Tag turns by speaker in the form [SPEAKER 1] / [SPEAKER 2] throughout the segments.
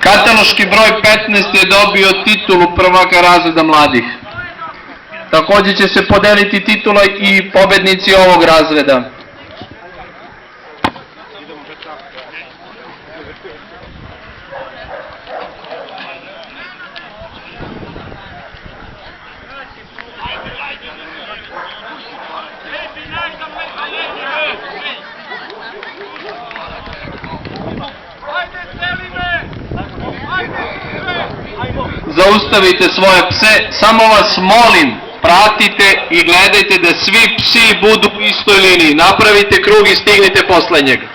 [SPEAKER 1] Kataloški broj 15 je dobio titulu prvaka razreda mladih. Također će se podeliti titula i pobednici ovog razreda. Zaustavite svoje pse, samo vas molim, pratite i gledajte da svi psi budu u istoj liniji. Napravite krug i stignite posle njega.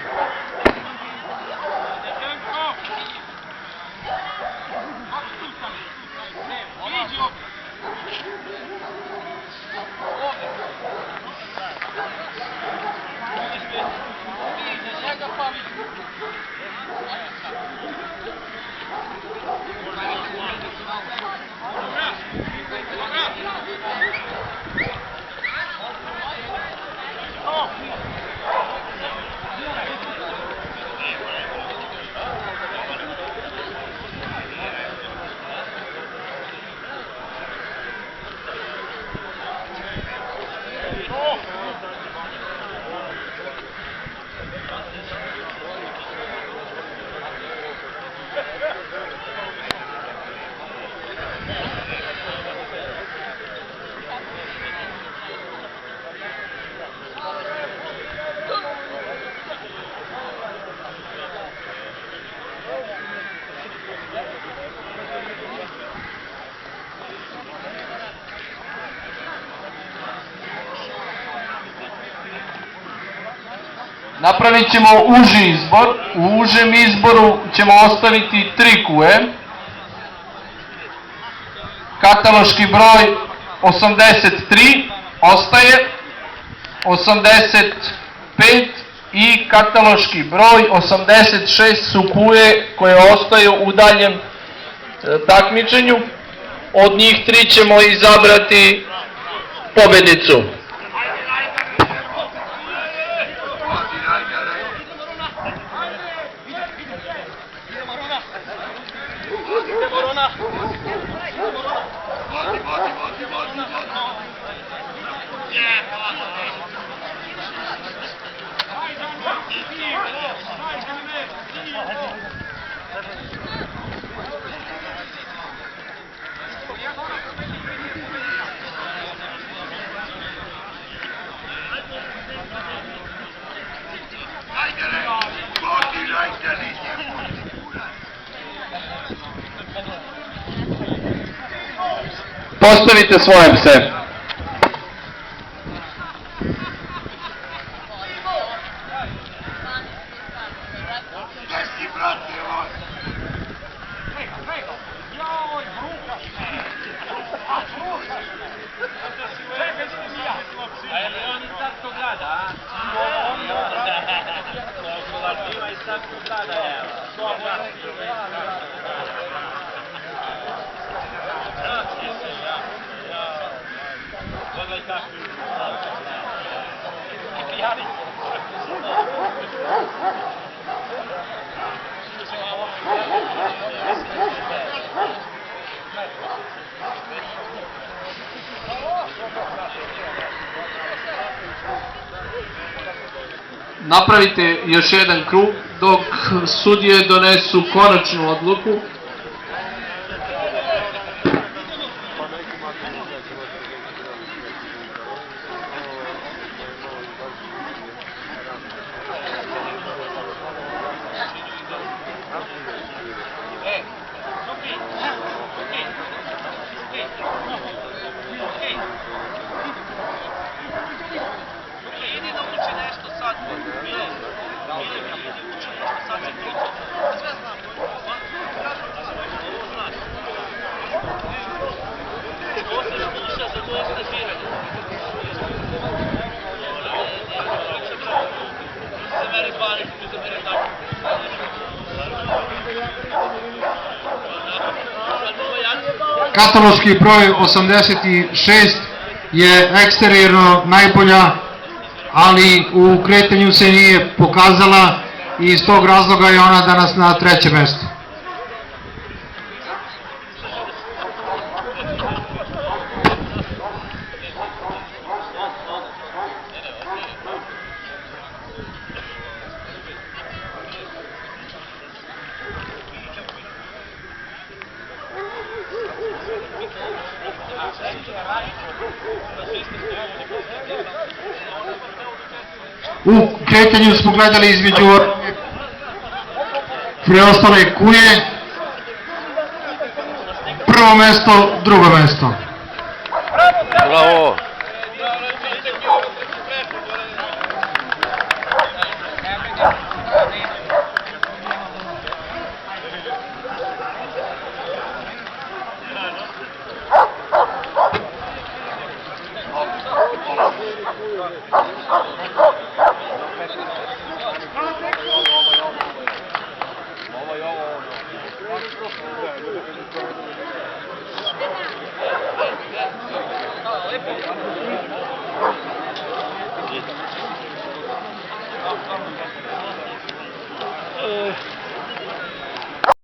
[SPEAKER 1] Napravit ćemo uži izbor. U užem izboru ćemo ostaviti 3 kue. Kataloški broj 83 ostaje, 85 i kataloški broj 86 su kue koje ostaju u daljem takmičenju. Od njih 3 ćemo izabrati pobednicu. Postavite svoje pse. Napravite još jedan krug dok sudije donesu konačnu odluku.
[SPEAKER 2] Kataloški broj 86 je eksterijerno najbolja, ali u kretanju se nije pokazala i iz tog razloga je ona danas na 3. mestu. U kretanju smo gledali između preostale kuje. Prvo mesto, drugo mesto.
[SPEAKER 3] Bravo!